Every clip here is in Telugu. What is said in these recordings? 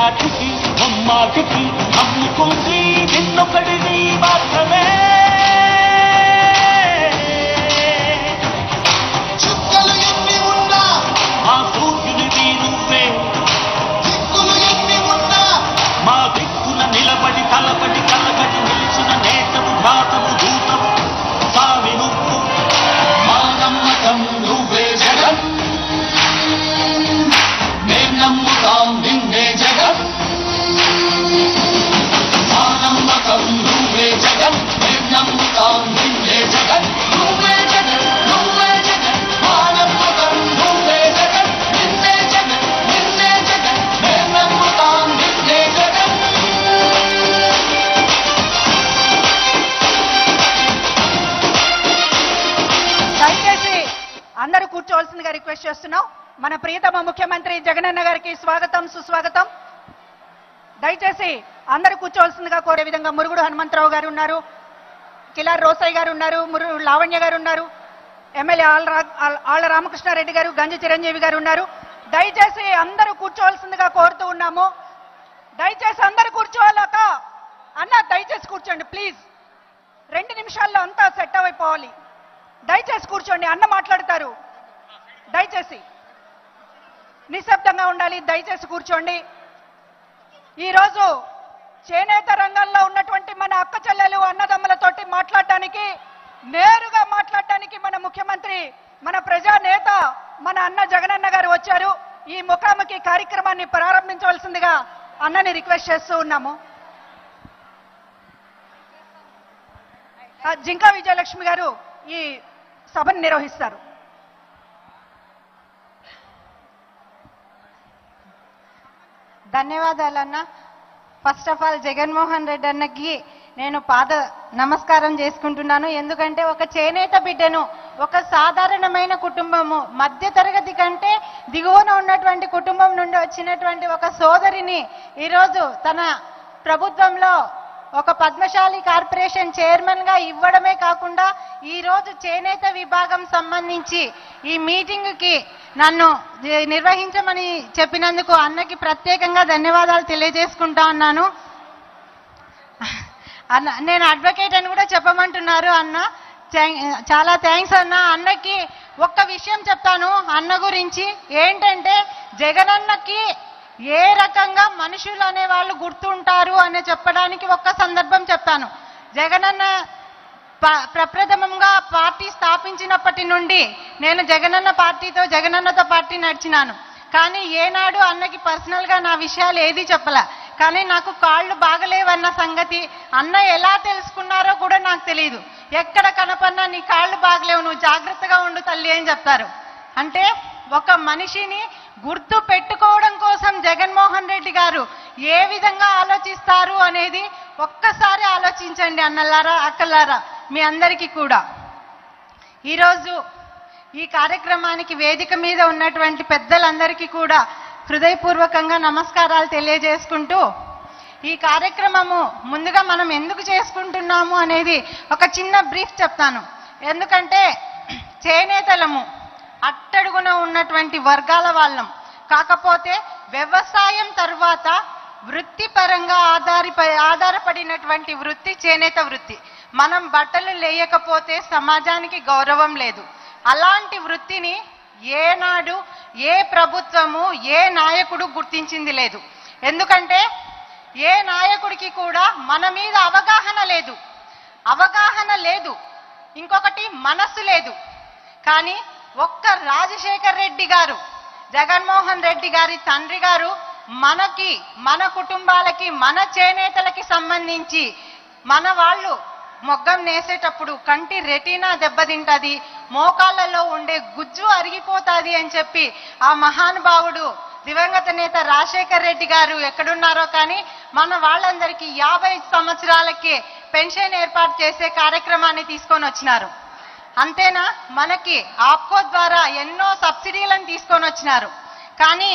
నాటికి అమ్మాటికి అమ్ముకుంది నిన్నొకడిని మాత్రమే. చుక్కలు ఎన్ని ఉన్నా మా సూర్యునివి నువ్వే, దిక్కులు ఎన్ని ఉన్నా మా దిక్కున నిలబడి తలబడి కలబడి నిలిచిన నేతము ఘాతము దూతము స్వామి నువ్వు. మా నమ్మకం నువ్వే జగన్, మేం నమ్ముతాం నిన్నే జగన్. మా నమ్మకం నువ్వే జగన్, మేం నమ్ముతాం నిన్నే జగన్. నువ్వే జగన్, నువ్వే జగన్, మా నమ్మకం నువ్వే జగన్, నిన్నే జగన్, నిన్నే జగన్, మేం నమ్ముతాం నిన్నే జగన్. దయచేసి అందరూ కూర్చోవలసిందిగా రిక్వెస్ట్ చేస్తున్నాం. మన ప్రియతమ ముఖ్యమంత్రి జగనన్న గారికి స్వాగతం సుస్వాగతం. దయచేసి అందరూ కూర్చోవలసిందిగా కోరే విధంగా మురుగుడు హనుమంతరావు గారు ఉన్నారు, కిలార్ రోసయ్య గారు ఉన్నారు, లావణ్య గారు ఉన్నారు, ఎమ్మెల్యే ఆళ్ల రామకృష్ణారెడ్డి గారు, గంజి చిరంజీవి గారు ఉన్నారు. దయచేసి అందరూ కూర్చోవలసిందిగా కోరుతూ ఉన్నాము. దయచేసి అందరూ కూర్చోవాలక అన్న, దయచేసి కూర్చోండి ప్లీజ్. 2 నిమిషాల్లో అంతా సెట్ అయిపోవాలి. దయచేసి కూర్చోండి, అన్న మాట్లాడతారు. దయచేసి నిశ్శబ్దంగా ఉండాలి. దయచేసి కూర్చోండి. ఈరోజు చేనేత రంగంలో ఉన్నటువంటి మన అక్క చెల్లెలు అన్నదమ్ములతోటి మాట్లాడటానికి, నేరుగా మాట్లాడటానికి మన ముఖ్యమంత్రి, మన ప్రజానేత, మన అన్న జగనన్న గారు వచ్చారు. ఈ ముఖాముఖి కార్యక్రమాన్ని ప్రారంభించవలసిందిగా అన్నని రిక్వెస్ట్ చేస్తూ ఉన్నాము. జింకా విజయలక్ష్మి గారు ఈ సభను నిర్వహిస్తారు. ధన్యవాదాలన్న. First of all Jaganmohan Reddy అన్నకి నేను పాద నమస్కారం చేసుకుంటున్నాను. ఎందుకంటే ఒక చేనేత బిడ్డను, ఒక సాధారణమైన కుటుంబము, మధ్య తరగతి కంటే దిగువన ఉన్నటువంటి కుటుంబం నుండి వచ్చినటువంటి ఒక సోదరిని ఈరోజు తన ప్రభుత్వంలో ఒక పద్మశాలి కార్పొరేషన్ చైర్మన్ గా ఇవ్వడమే కాకుండా ఈరోజు చేనేత విభాగం సంబంధించి ఈ మీటింగ్ కి నన్ను నిర్వహించమని చెప్పినందుకు అన్నకి ప్రత్యేకంగా ధన్యవాదాలు తెలియజేసుకుంటా ఉన్నాను. అన్న, నేను అడ్వకేట్ అని కూడా చెప్పమంటున్నారు అన్న. చాలా థ్యాంక్స్ అన్న. అన్నకి ఒక్క విషయం చెప్తాను అన్న గురించి. ఏంటంటే జగనన్నకి ఏ రకంగా మనుషులు అనే వాళ్ళు గుర్తుంటారు అని చెప్పడానికి ఒక్క సందర్భం చెప్తాను. జగనన్న ప్రప్రథమంగా పార్టీ స్థాపించినప్పటి నుండి నేను జగనన్నతో పార్టీ నడిచినాను. కానీ ఏనాడు అన్నకి పర్సనల్ గా నా విషయాలు ఏది చెప్పలే. కానీ నాకు కాళ్ళు బాగలేవన్న సంగతి అన్న ఎలా తెలుసుకున్నారో కూడా నాకు తెలియదు. ఎక్కడ కనపన్నా నీ కాళ్ళు బాగలేవు, నువ్వు జాగ్రత్తగా ఉండు తల్లి అని చెప్తారు. అంటే ఒక మనిషిని గుర్తు పెట్టుకోవడం కోసం జగన్మోహన్ రెడ్డి గారు ఏ విధంగా ఆలోచిస్తారు అనేది ఒక్కసారి ఆలోచించండి అన్నలారా, అక్కలారా, మీ అందరికీ కూడా. ఈరోజు ఈ కార్యక్రమానికి వేదిక మీద ఉన్నటువంటి పెద్దలందరికీ కూడా హృదయపూర్వకంగా నమస్కారాలు తెలియజేసుకుంటూ, ఈ కార్యక్రమము ముందుగా మనం ఎందుకు చేసుకుంటున్నాము అనేది ఒక చిన్న బ్రీఫ్ చెప్తాను. ఎందుకంటే చేనేతలము అట్టడుగున ఉన్నటువంటి వర్గాల వాళ్ళం. కాకపోతే వ్యవసాయం తర్వాత వృత్తిపరంగా ఆధారపడినటువంటి వృత్తి చేనేత వృత్తి. మనం బట్టలు లేయకపోతే సమాజానికి గౌరవం లేదు. అలాంటి వృత్తిని ఏనాడు ఏ ప్రభుత్వము ఏ నాయకుడు గుర్తించింది లేదు. ఎందుకంటే ఏ నాయకుడికి కూడా మన మీద అవగాహన లేదు, ఇంకొకటి మనస్సు లేదు. కానీ ఒక్క రాజశేఖర్ రెడ్డి గారు, జగన్మోహన్ రెడ్డి గారి తండ్రి గారు మన కుటుంబాలకి, మన చేనేతలకి సంబంధించి మన వాళ్ళు మొగ్గం నేసేటప్పుడు కంటి రెటీనా దెబ్బతింటది, మోకాళ్ళలో ఉండే గుజ్జు అరిగిపోతాది అని చెప్పి ఆ మహానుభావుడు దివంగత నేత రాజశేఖర్ రెడ్డి గారు ఎక్కడున్నారో కానీ మన వాళ్ళందరికీ 50 సంవత్సరాలకే పెన్షన్ ఏర్పాటు చేసే కార్యక్రమాన్ని తీసుకొని వచ్చినారు. అంతేనా, మనకి ఆప్కో ద్వారా ఎన్నో సబ్సిడీలను తీసుకొని వచ్చినారు. కానీ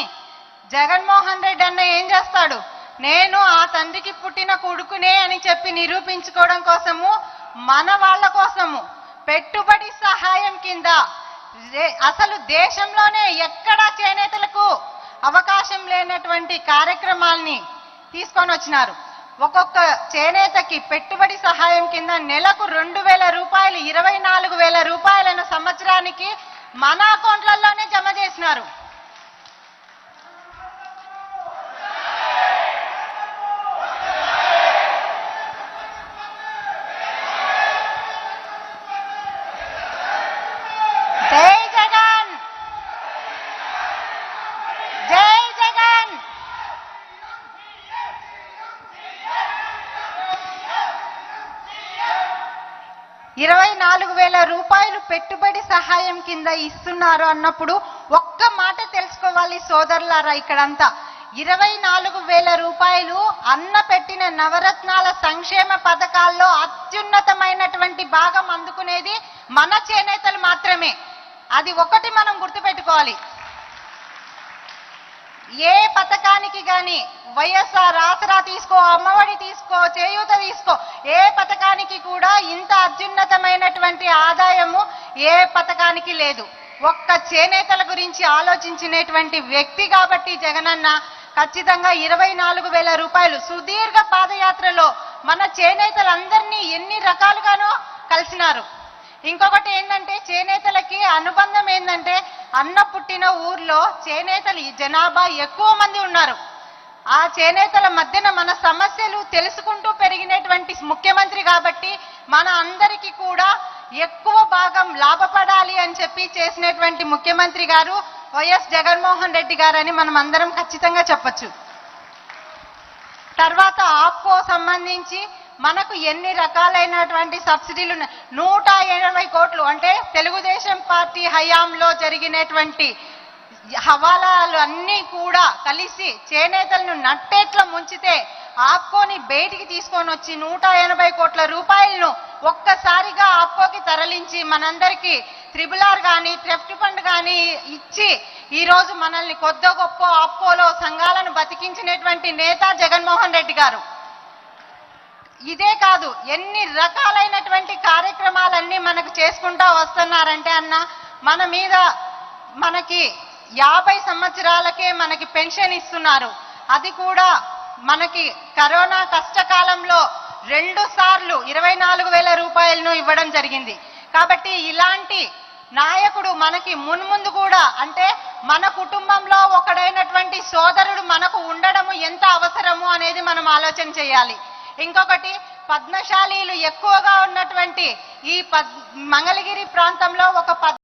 జగన్మోహన్ రెడ్డి అన్న ఏం చేస్తాడు, నేను ఆ తండ్రికి పుట్టిన కొడుకునే అని చెప్పి నిరూపించుకోవడం కోసము మన వాళ్ళ కోసము పెట్టుబడి సహాయం కింద అసలు దేశంలోనే ఎక్కడా చేనేతలకు అవకాశం లేనటువంటి కార్యక్రమాల్ని తీసుకొని వచ్చినారు. ఒక్కొక్క చేనేతకి పెట్టుబడి సహాయం కింద నెలకు 2,000 రూపాయలు, 24,000 రూపాయలను సంవత్సరానికి మన అకౌంట్లలోనే జమ చేసినారు. జై జగన్, జై జగన్. 24,000 రూపాయలు పెట్టుబడి సహాయం కింద ఇస్తున్నారు అన్నప్పుడు ఒక్క మాట తెలుసుకోవాలి సోదరులారా, ఇక్కడంతా 24,000 రూపాయలు అన్న పెట్టిన నవరత్నాల సంక్షేమ పథకాల్లో అత్యున్నతమైనటువంటి భాగం అందుకునేది మన చేనేతలు మాత్రమే. అది ఒకటి మనం గుర్తుపెట్టుకోవాలి. ఏ పథకానికి గాని వైఎస్ఆర్ ఆసరా తీసుకో, అమ్మఒడి తీసుకో, చేయూత తీసుకో, ఏ పథకానికి కూడా ఇంత అత్యున్నతమైనటువంటి ఆదాయము ఏ పథకానికి లేదు. ఒక్క చేనేతల గురించి ఆలోచించినటువంటి వ్యక్తి కాబట్టి జగనన్న ఖచ్చితంగా 24,000 రూపాయలు సుదీర్ఘ పాదయాత్రలో మన చేనేతలందరినీ ఎన్ని రకాలుగానో కలిసినారు. ఇంకొకటి ఏంటంటే చేనేతలకి అనుబంధం ఏంటంటే అన్న పుట్టిన ఊర్లో చేనేతలు జనాభా ఎక్కువ మంది ఉన్నారు. ఆ చేనేతల మధ్యన మన సమస్యలు తెలుసుకుంటూ పెరిగినటువంటి ముఖ్యమంత్రి కాబట్టి మన అందరికీ కూడా ఎక్కువ భాగం లాభపడాలి అని చెప్పి చేసినటువంటి ముఖ్యమంత్రి గారు వైఎస్ జగన్మోహన్ రెడ్డి గారని మనం అందరం ఖచ్చితంగా చెప్పొచ్చు. తర్వాత ఆప్కో సంబంధించి మనకు ఎన్ని రకాలైనటువంటి సబ్సిడీలు 180 కోట్లు అంటే తెలుగుదేశం పార్టీ హయాంలో జరిగినటువంటి హవాలాలు అన్నీ కూడా కలిసి చేనేతలను నట్టేట్ల ముంచితే ఆప్కోని బయటికి తీసుకొని వచ్చి 180 కోట్ల రూపాయలను ఒక్కసారిగా ఆప్కోకి తరలించి మనందరికీ త్రిబులార్ కానీ థ్రెఫ్ట్ ఫండ్ కానీ ఇచ్చి ఈరోజు మనల్ని కొద్ది గొప్ప ఆప్కోలో సంఘాలను బతికించినటువంటి నేత జగన్మోహన్ రెడ్డి గారు. ఇదే కాదు ఎన్ని రకాలైనటువంటి కార్యక్రమాలన్నీ మనకు చేసుకుంటా వస్తున్నారంటే అన్న మన మీద మనకి 50 సంవత్సరాలకే మనకి పెన్షన్ ఇస్తున్నారు. అది కూడా మనకి కరోనా కష్టకాలంలో 2 సార్లు 24,000 రూపాయలను ఇవ్వడం జరిగింది. కాబట్టి ఇలాంటి నాయకుడు మనకి మున్ముందు కూడా అంటే మన కుటుంబంలో ఒకడైనటువంటి సోదరుడు మనకు ఉండడము ఎంత అవసరము అనేది మనం ఆలోచన చేయాలి. ఇంకొకటి పద్మశాలీలు ఎక్కువగా ఉన్నటువంటి ఈ మంగళగిరి ప్రాంతంలో ఒక